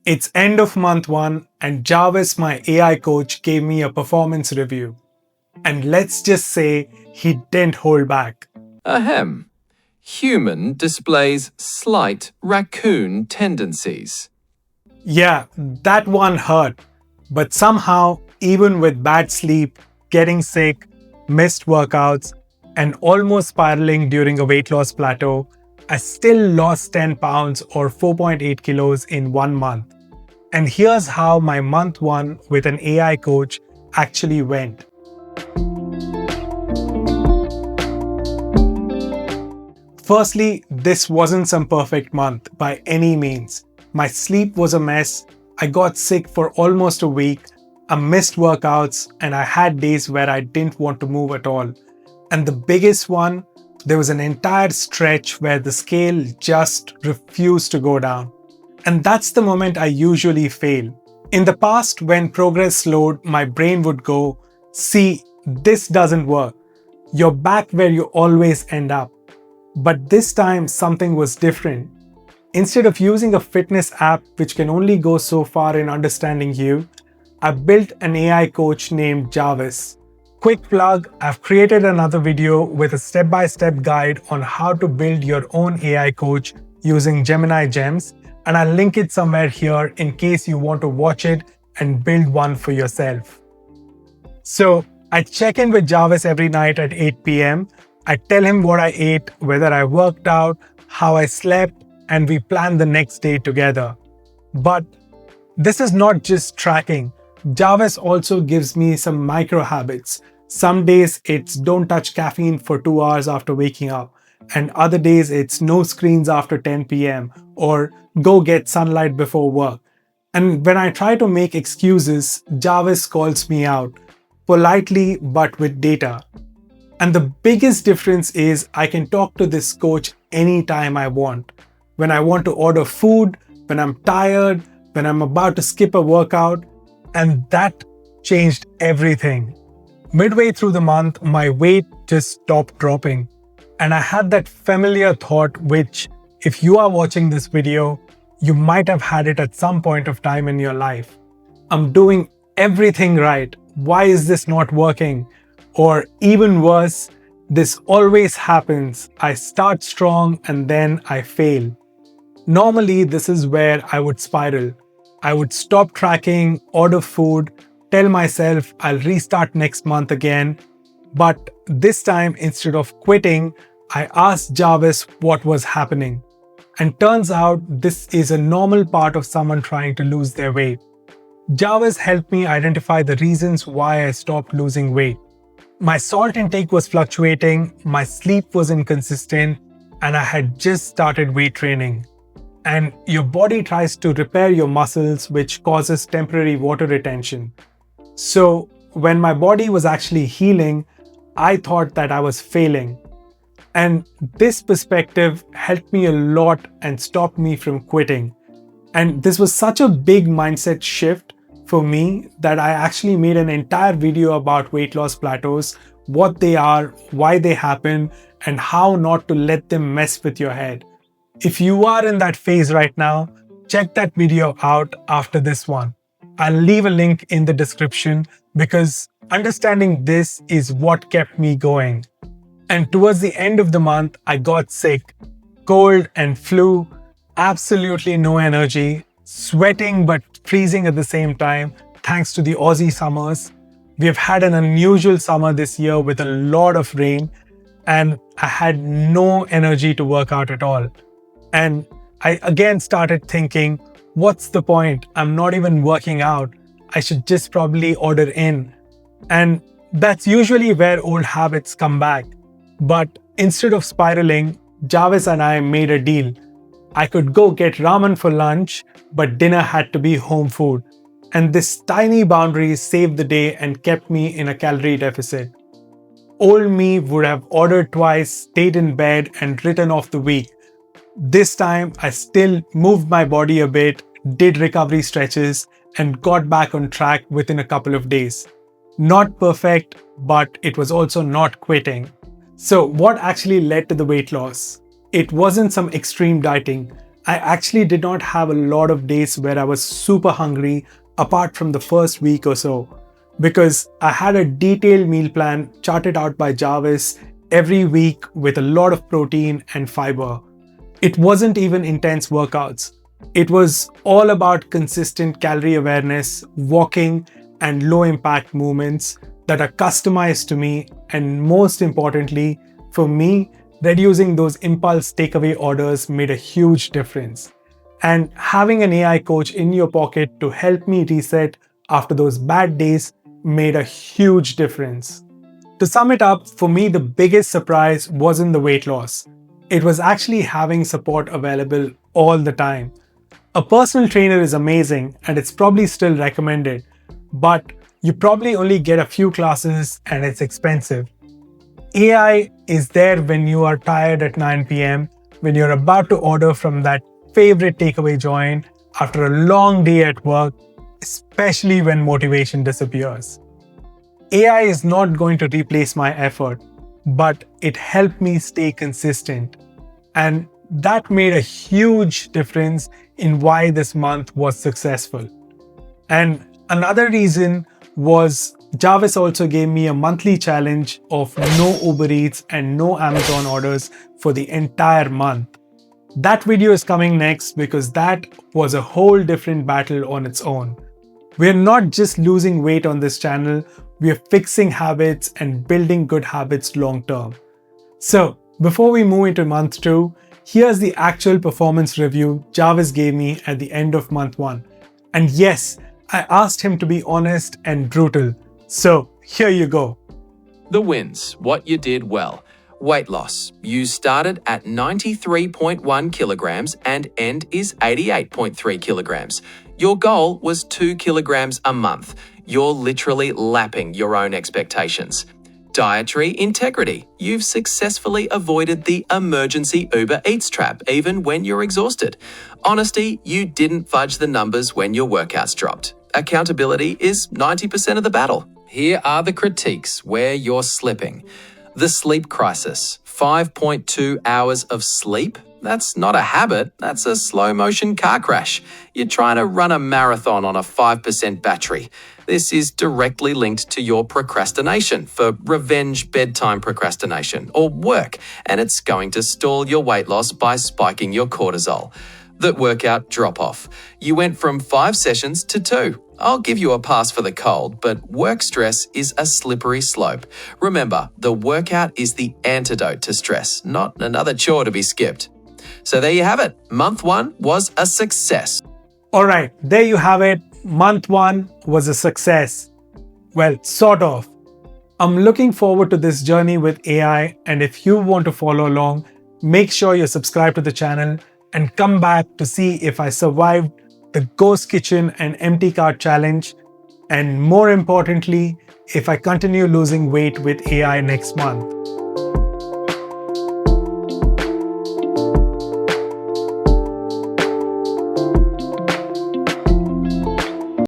It's end of month one, and Jarvis, my AI coach, gave me a performance review. And let's just say he didn't hold back. Ahem. Human displays slight raccoon tendencies. Yeah, that one hurt. But somehow, even with bad sleep, getting sick, missed workouts, and almost spiraling during a weight loss plateau, I still lost 10 pounds or 4.8 kilos in 1 month. And here's how my month one with an AI coach actually went. Firstly, this wasn't some perfect month by any means. My sleep was a mess, I got sick for almost a week, I missed workouts, and I had days where I didn't want to move at all. And the biggest one, there was an entire stretch where the scale just refused to go down. And that's the moment I usually fail. In the past, when progress slowed, my brain would go, "See, this doesn't work. You're back where you always end up." But this time, something was different. Instead of using a fitness app which can only go so far in understanding you, I built an AI coach named Jarvis. Quick plug, I've created another video with a step-by-step guide on how to build your own AI coach using Gemini Gems, and I'll link it somewhere here in case you want to watch it and build one for yourself. So I check in with Jarvis every night at 8 p.m. I tell him what I ate, whether I worked out, how I slept, and we plan the next day together. But this is not just tracking. Jarvis also gives me some micro habits. Some days it's don't touch caffeine for 2 hours after waking up, and other days it's no screens after 10 p.m. or go get sunlight before work. And when I try to make excuses, Jarvis calls me out, politely but with data. And the biggest difference is I can talk to this coach anytime I want. When I want to order food, when I'm tired, when I'm about to skip a workout, and that changed everything. Midway through the month, my weight just stopped dropping. And I had that familiar thought which, if you are watching this video, you might have had it at some point of time in your life. I'm doing everything right. Why is this not working? Or even worse, this always happens. I start strong and then I fail. Normally, this is where I would spiral. I would stop tracking, order food, tell myself I'll restart next month again. But this time, instead of quitting, I asked Jarvis what was happening. And turns out this is a normal part of someone trying to lose their weight. Jarvis helped me identify the reasons why I stopped losing weight. My salt intake was fluctuating, my sleep was inconsistent, and I had just started weight training. And your body tries to repair your muscles, which causes temporary water retention. So when my body was actually healing, I thought that I was failing. And this perspective helped me a lot and stopped me from quitting. And this was such a big mindset shift for me that I actually made an entire video about weight loss plateaus, what they are, why they happen, and how not to let them mess with your head. If you are in that phase right now, check that video out after this one. I'll leave a link in the description because understanding this is what kept me going. And towards the end of the month, I got sick, cold and flu, absolutely no energy, sweating but freezing at the same time thanks to the Aussie summers. We have had an unusual summer this year with a lot of rain, and I had no energy to work out at all. And I again started thinking, what's the point? I'm not even working out. I should just probably order in. And that's usually where old habits come back. But instead of spiraling, Jarvis and I made a deal. I could go get ramen for lunch, but dinner had to be home food. And this tiny boundary saved the day and kept me in a calorie deficit. Old me would have ordered twice, stayed in bed, and written off the week. This time, I still moved my body a bit, did recovery stretches, and got back on track within a couple of days. Not perfect, but it was also not quitting. So what actually led to the weight loss? It wasn't some extreme dieting. I actually did not have a lot of days where I was super hungry apart from the first week or so, because I had a detailed meal plan charted out by Jarvis every week with a lot of protein and fiber. It wasn't even intense workouts. It was all about consistent calorie awareness, walking, and low impact movements that are customized to me, and most importantly, for me, reducing those impulse takeaway orders made a huge difference. And having an AI coach in your pocket to help me reset after those bad days made a huge difference. To sum it up, for me, the biggest surprise wasn't the weight loss. It was actually having support available all the time. A personal trainer is amazing and it's probably still recommended, but you probably only get a few classes and it's expensive. AI is there when you are tired at 9 p.m., when you're about to order from that favorite takeaway joint after a long day at work, especially when motivation disappears. AI is not going to replace my effort, but it helped me stay consistent. And that made a huge difference in why this month was successful. And another reason was Jarvis also gave me a monthly challenge of no Uber Eats and no Amazon orders for the entire month. That video is coming next because that was a whole different battle on its own. We're not just losing weight on this channel, we're fixing habits and building good habits long term. So, before we move into month 2, here's the actual performance review Jarvis gave me at the end of month 1. And yes, I asked him to be honest and brutal. So, here you go. The wins, what you did well. Weight loss. You started at 93.1 kilograms and end is 88.3 kilograms. Your goal was 2 kilograms a month. You're literally lapping your own expectations. Dietary integrity. You've successfully avoided the emergency Uber Eats trap even when you're exhausted. Honesty. You didn't fudge the numbers when your workouts dropped. Accountability is 90% of the battle. Here are the critiques where you're slipping. The sleep crisis. 5.2 hours of sleep? That's not a habit, that's a slow motion car crash. You're trying to run a marathon on a 5% battery. This is directly linked to your procrastination for revenge bedtime procrastination or work, and it's going to stall your weight loss by spiking your cortisol. The workout drop-off. You went from 5 sessions to 2. I'll give you a pass for the cold, but work stress is a slippery slope. Remember, the workout is the antidote to stress, not another chore to be skipped. So there you have it. Month 1 was a success. Alright, there you have it. Month 1 was a success. Well, sort of. I'm looking forward to this journey with AI, and if you want to follow along, make sure you're subscribed to the channel and come back to see if I survived the ghost kitchen and empty cart challenge, and more importantly, if I continue losing weight with AI next month.